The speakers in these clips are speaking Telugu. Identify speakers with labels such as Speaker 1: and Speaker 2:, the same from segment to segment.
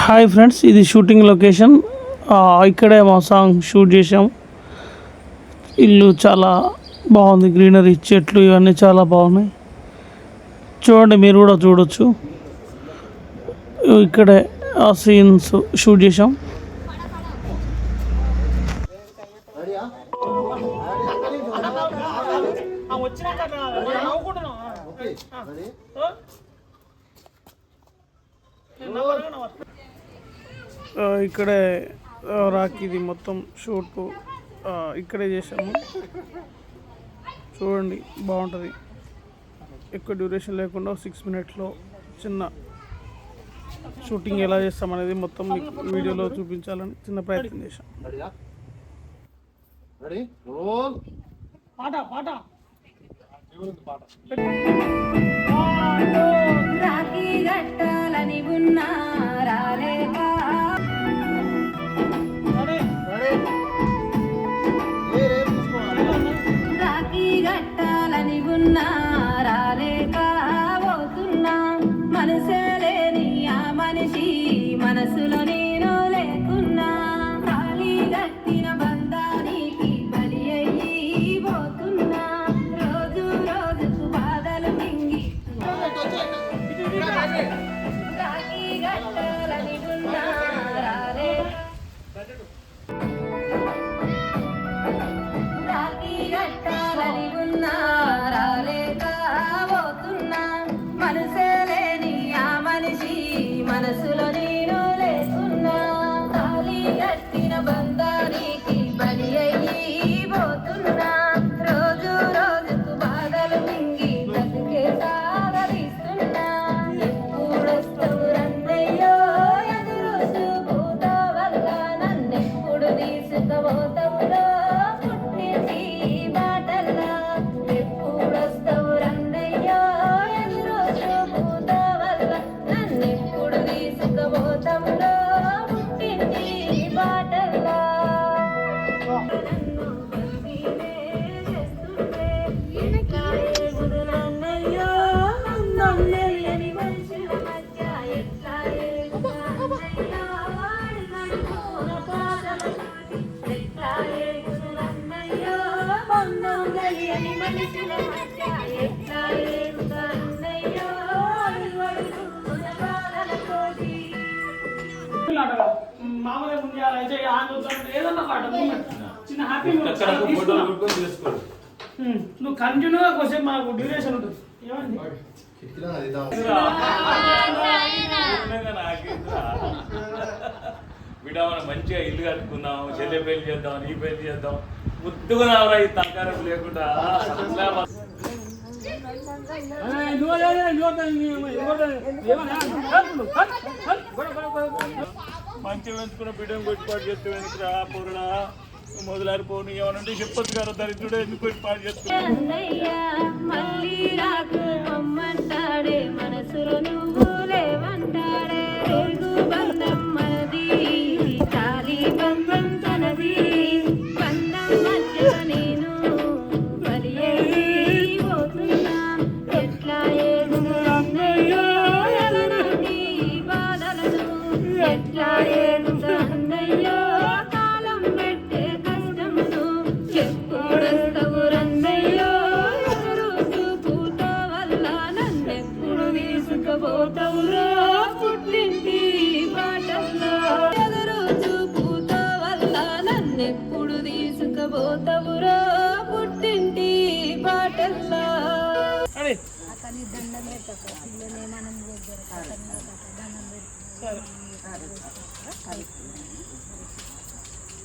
Speaker 1: హాయ్ ఫ్రెండ్స్, ఇది షూటింగ్ లొకేషన్. ఇక్కడే మా సాంగ్ షూట్ చేసాం. ఇల్లు చాలా బాగుంది, గ్రీనరీ, చెట్లు ఇవన్నీ చాలా బాగున్నాయి. చూడండి, మీరు కూడా చూడొచ్చు. ఇక్కడే ఆ సీన్స్ షూట్ చేసాం. ఇక్కడే రాఖీది మొత్తం షూట్ ఇక్కడే చేసాము. చూడండి, బాగుంటుంది. ఎక్కువ డ్యూరేషన్ లేకుండా 6 minutesలో చిన్న షూటింగ్ ఎలా చేస్తామనేది మొత్తం మీకు వీడియోలో చూపించాలని చిన్న ప్రయత్నం చేశాం.
Speaker 2: రాఖీ గట్టాలని ఉన్నా రాలేక, రాఖీ గట్టాలని ఉన్నా రాలేక పోతున్నా. మనసే లేని ఆ మనిషి మనసులో నేను లేకున్నా. ఖాళీ గట్టిన బంధానికి బలి అయ్యి పోతున్నా. రోజు రోజుకు బాధలు మింగి రాఖీ గట్టాలని ఉన్నా రాలేక, రాఖీ గట్టాలని ఉన్నా రాలేక పోతున్నా. మనసే లేని ఆ మనిషి మనసులో నేను లేకున్నా. ఖాళీ గట్టిన బంధానికి బలి అయ్యి పోతున్నా. రోజు రోజుకు బాధలు మింగి బతికే సాగరిస్తున్నా. ఎప్పుడొస్తావు రందయ్యో ఎదురు చూపుతో వల్ల, నన్నెప్పుడు తీసుకుపోతావులో పుట్టింది బాటల్లా. ఎప్పుడొస్తావు రందయ్యో ఎదురు చూపుతో వల్ల, నన్నెప్పుడు తీసుకుపోతావులో పుట్టింది బాటల్లా. నన్ను బతినే చేస్తుంటే ఎట్లా ఏగుదునన్నయ్యో, అందం తెలియని మనుషుల మధ్య ఎట్లా ఏగుదునన్నయ్యో, అడుగడుగున బాధలు చూసి ఎట్లా ఏగుదునన్నయ్యో, అందం తెలియని మనుషుల మధ్య ఎట్లా ఏగుదునన్నయ్యో, అడుగడుగున బాధలు చూసి.
Speaker 1: మామూలుగా ముందు ఏదన్నా పాట చిన్న హ్యాపీ నువ్వు కంటిన్యూగా కొంచెం మనకు డ్యూరేషన్ ఉంటుంది. ఏమండి
Speaker 3: బిడ్డ మనం మంచిగా ఇల్లు కట్టుకుందాం, చెల్లె పెళ్లి చేద్దాం, నీ పెళ్లి చేద్దాం, ముద్దుగా రావరా ఈ తలకారం లేకుండా. మంచిగా వెంచుకున్న బిడ్డను కొట్టుపాటు చేస్తే వెనుకరా పూర్ణా మొదలారి పోను ఏమనంటే చెప్పొచ్చు కదా, దరిద్రుడు ఎందుకు కొట్టుపాటు
Speaker 2: అన్నయ్యా మళ్ళీ రాకు పొమ్మంటాడే, మనసులో నువ్వు లేవంటాడే. రేగు బంధం మనది, చాలి బంధం తనది. బంధం మధ్య నేను బలి అయ్యి పోతున్నా. ఎట్లా ఏగును అన్నయ్యో ఎలాంటి బాధలను, ఎట్లా ఏగును అన్నయ్యో కాలం పెట్టే కష్టమును. ఎప్పుడొస్తావు రన్నయ్యో ఎదురు చూపుతో వల్ల, నన్నెప్పుడు తీసుకుపోతావురో పుట్టింటి బాటల్లో. ఎదురు చూపుతో వల్ల నన్నెప్పుడు తీసుకుపోతావురో పుట్టింటి బాటల్లో.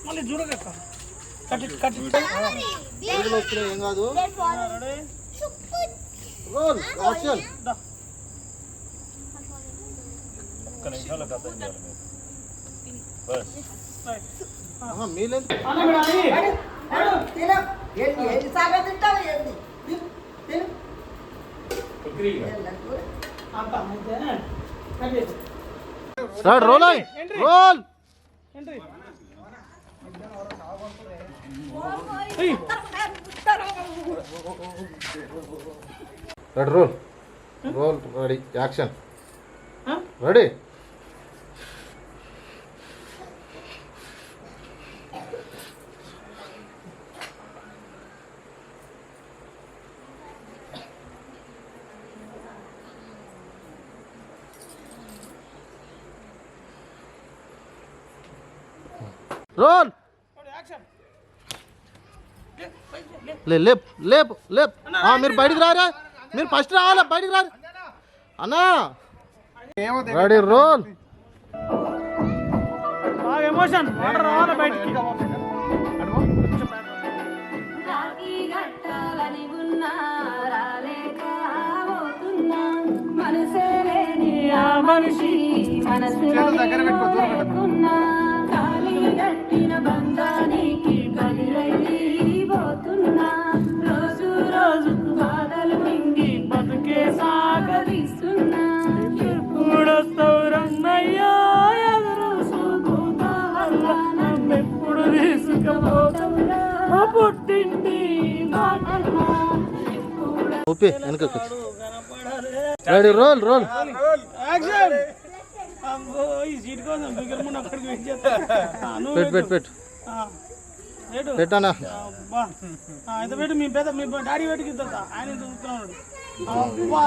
Speaker 1: మళ్ళీ చూడగక్క కట్టి కట్టి
Speaker 4: ఏం కాదు. Roll action.
Speaker 3: ఒక్క నిమిషంలో అర్థం చేయాలి
Speaker 4: మీలేదు start. Roll roll. Roll roll ready action. Ready roll లేప్ లేప్ లేప్ మీరు బయటికి రారా, మీరు ఫస్ట్ రావాలా, బయటికి రారు అన్నా. Ready roll.
Speaker 1: బాగా ఎమోషన్ వాటర్ రావాలి బయటికి.
Speaker 2: రాఖీ కట్టాలని ఉన్నా రాలేక పోతున్నా మనసే లేని ఆ మనిషి మనసులో లేకున్నా తాళి కట్టిన బంధానికి బదిలైపోతున్నా రోజు రోజు బాధలు మింగి బతుకే సాగరిస్తున్నా
Speaker 1: ఎప్పుడొస్తావు రన్నయ్యా ఎదురు చూపుతా నన్నెప్పుడు తీసుకుపోతావురా పుట్టింటి
Speaker 4: ఓకే వెనక రెడీ రోల్ రోల్.
Speaker 1: యాక్షన్. అబ్బో ఈ సీట్ కోసం బిగ్గర ముందు అక్కడికి వెయిట్ చేస్తా.
Speaker 4: పెట్టు పెట్టానా.
Speaker 1: అబ్బా అయితే పెట్టు, మీ డాడీ పెట్టుకి ఇద్దా ఆయన చూస్తున్నాడు. అబ్బా